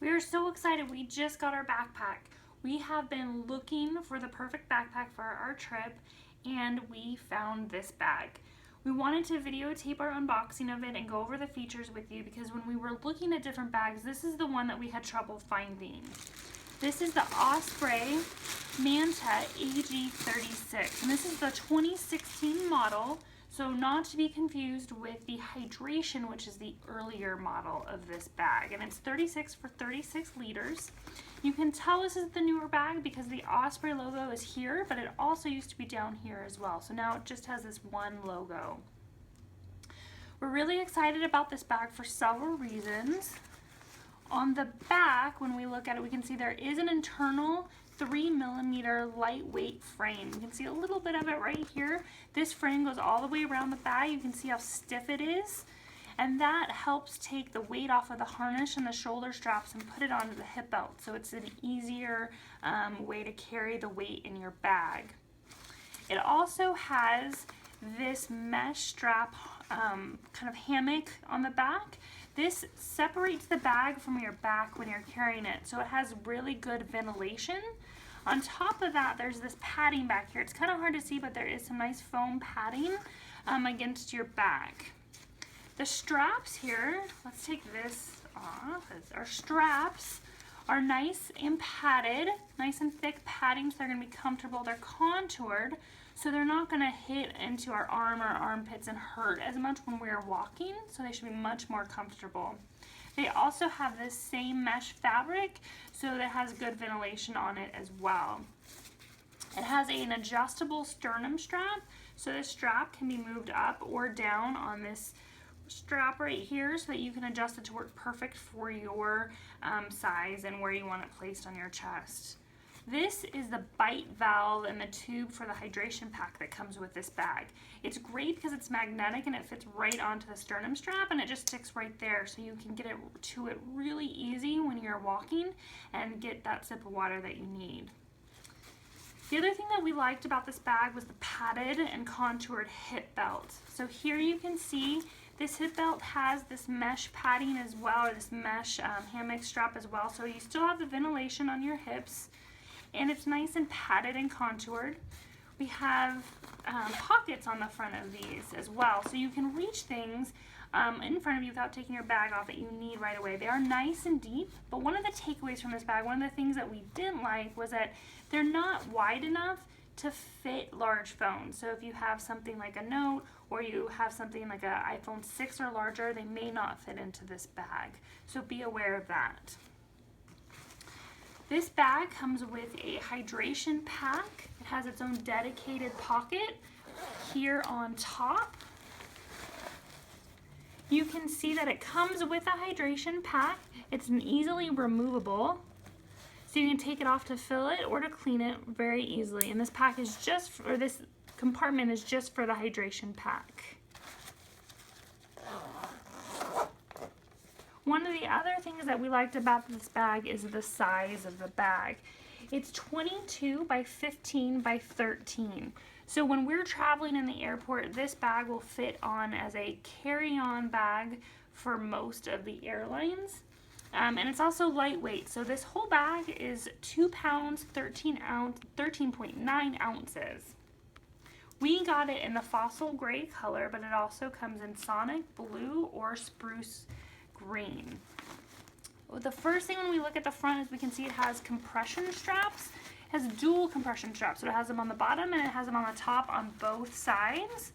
We are so excited. We just got our backpack. We have been looking for the perfect backpack for our trip, and we found this bag. We wanted to videotape our unboxing of it and go over the features with you because when we were looking at different bags, this is the one that we had trouble finding. This is the Osprey Manta AG 36, and this is the 2016 model, so not to be confused with the Hydration, which is the earlier model of this bag, and it's 36 for 36 liters. You can tell this is the newer bag because the Osprey logo is here, but it also used to be down here as well, so now it just has this one logo. We're really excited about this bag for several reasons. On the back, when we look at it, we can see there is an internal 3mm lightweight frame. You can see a little bit of it right here. This frame goes all the way around the bag. You can see how stiff it is, and that helps take the weight off of the harness and the shoulder straps and put it onto the hip belt, so it's an easier way to carry the weight in your bag. It also has this mesh strap kind of hammock on the back. This separates the bag from your back when you're carrying it, so it has really good ventilation. On top of that, there's this padding back here. It's kind of hard to see, but there is some nice foam padding against your back. The straps here, let's take this off. Our straps are nice and padded, nice and thick padding, so they're going to be comfortable. They're contoured, so they're not going to hit into our arm or armpits and hurt as much when we're walking, so they should be much more comfortable. They also have this same mesh fabric, so that has good ventilation on it as well. It has an adjustable sternum strap, so this strap can be moved up or down on this strap right here so that you can adjust it to work perfect for your size and where you want it placed on your chest. This is the bite valve and the tube for the hydration pack that comes with this bag. It's great because it's magnetic and it fits right onto the sternum strap, and it just sticks right there, so you can get it to it really easy when you're walking and get that sip of water that you need. The other thing that we liked about this bag was the padded and contoured hip belt. So here you can see this hip belt has this mesh padding as well, or this mesh hammock strap as well, so you still have the ventilation on your hips, and it's nice and padded and contoured. We have pockets on the front of these as well, so you can reach things in front of you without taking your bag off that you need right away. They are nice and deep, but one of the takeaways from this bag, one of the things that we didn't like was that they're not wide enough to fit large phones. So if you have something like a Note or you have something like an iPhone 6 or larger, they may not fit into this bag. So be aware of that. This bag comes with a hydration pack. It has its own dedicated pocket here on top. You can see that it comes with a hydration pack. It's an easily removable, so you can take it off to fill it or to clean it very easily. And this pack is just for, this compartment is just for the hydration pack. One of the other things that we liked about this bag is the size of the bag. It's 22 by 15 by 13. So when we're traveling in the airport, this bag will fit on as a carry-on bag for most of the airlines. And it's also lightweight. So this whole bag is 2 pounds, 13.9 ounces. We got it in the fossil gray color, but it also comes in sonic blue or spruce green. The first thing when we look at the front is we can see it has compression straps. It has dual compression straps, so it has them on the bottom and it has them on the top on both sides.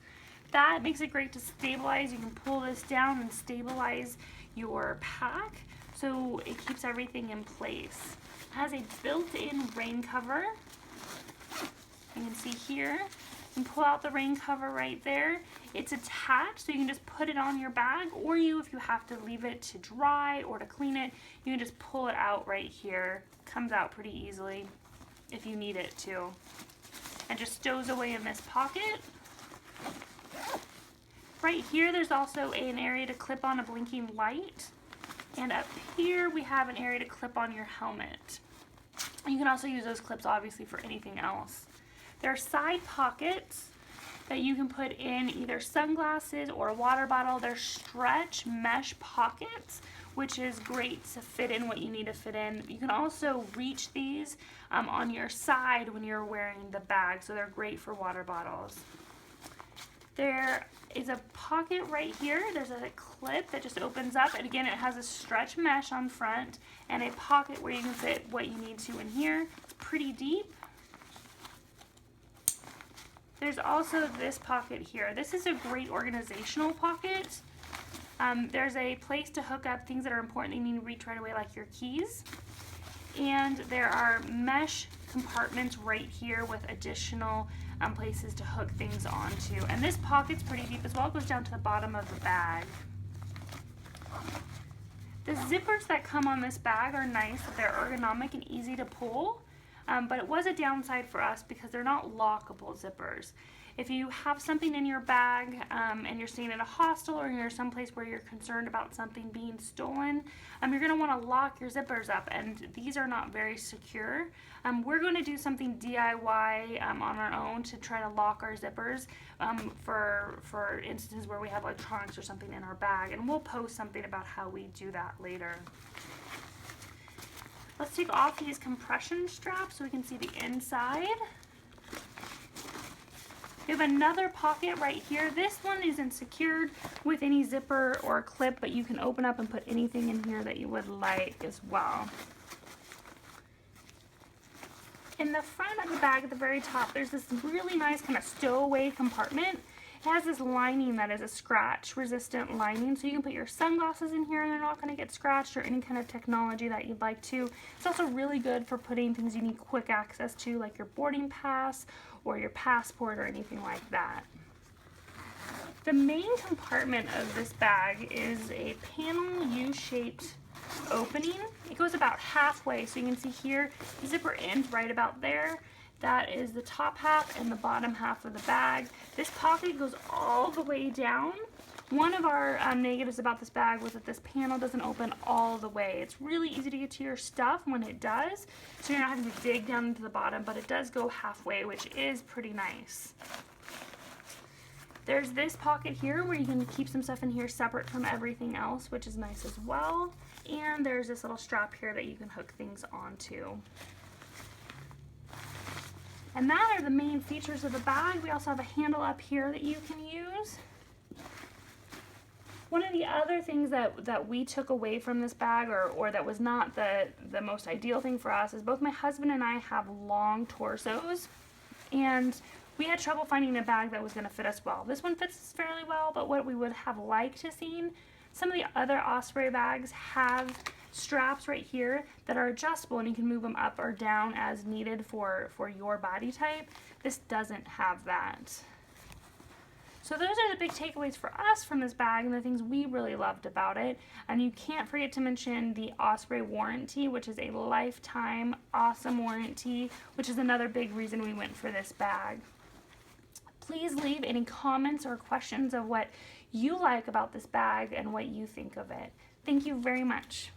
That makes it great to stabilize. You can pull this down and stabilize your pack, so it keeps everything in place. It has a built-in rain cover. You can see here. You can pull out the rain cover right there. It's attached, so you can just put it on your bag, or if you have to leave it to dry or to clean it, you can just pull it out right here. Comes out pretty easily if you need it to. And just stows away in this pocket. Right here, there's also an area to clip on a blinking light. And up here, we have an area to clip on your helmet. You can also use those clips, obviously, for anything else. There are side pockets that you can put in either sunglasses or a water bottle. They're stretch mesh pockets which is great to fit in what you need to fit in. You can also reach these on your side when you're wearing the bag, so they're great for water bottles. There is a pocket right here. There's a clip that just opens up, and again, it has a stretch mesh on front and a pocket where you can fit what you need to in here. It's pretty deep. There's also this pocket here. This is a great organizational pocket. There's a place to hook up things that are important that you need to reach right away, like your keys. And there are mesh compartments right here with additional places to hook things onto. And this pocket's pretty deep as well. It goes down to the bottom of the bag. The zippers that come on this bag are nice. They're ergonomic and easy to pull. But it was a downside for us because they're not lockable zippers. If you have something in your bag and you're staying at a hostel or you're someplace where you're concerned about something being stolen, you're going to want to lock your zippers up, and these are not very secure. We're going to do something DIY on our own to try to lock our zippers for instances where we have electronics or something in our bag, and we'll post something about how we do that later. Let's take off these compression straps so we can see the inside. We have another pocket right here. This one isn't secured with any zipper or clip, but you can open up and put anything in here that you would like as well. In the front of the bag at the very top, there's this really nice kind of stowaway compartment. It has this lining that is a scratch resistant lining, so you can put your sunglasses in here and they're not going to get scratched, or any kind of technology that you'd like to. It's also really good for putting things you need quick access to, like your boarding pass or your passport or anything like that. The main compartment of this bag is a panel U-shaped opening. It goes about halfway, so you can see here the zipper ends right about there. That is the top half and the bottom half of the bag. This pocket goes all the way down. One of our negatives about this bag was that this panel doesn't open all the way. It's really easy to get to your stuff when it does, so you're not having to dig down into the bottom, but it does go halfway, which is pretty nice. There's this pocket here where you can keep some stuff in here separate from everything else, which is nice as well. And there's this little strap here that you can hook things onto. And that are the main features of the bag. We also have a handle up here that you can use. One of the other things that we took away from this bag, or that was not the most ideal thing for us, is both my husband and I have long torsos, and we had trouble finding a bag that was going to fit us well. This one fits us fairly well, but what we would have liked to seen, some of the other Osprey bags have straps right here that are adjustable and you can move them up or down as needed for your body type. This doesn't have that. So those are the big takeaways for us from this bag and the things we really loved about it. And you can't forget to mention the Osprey warranty, which is a lifetime awesome warranty, which is another big reason we went for this bag. Please leave any comments or questions of what you like about this bag and what you think of it. Thank you very much.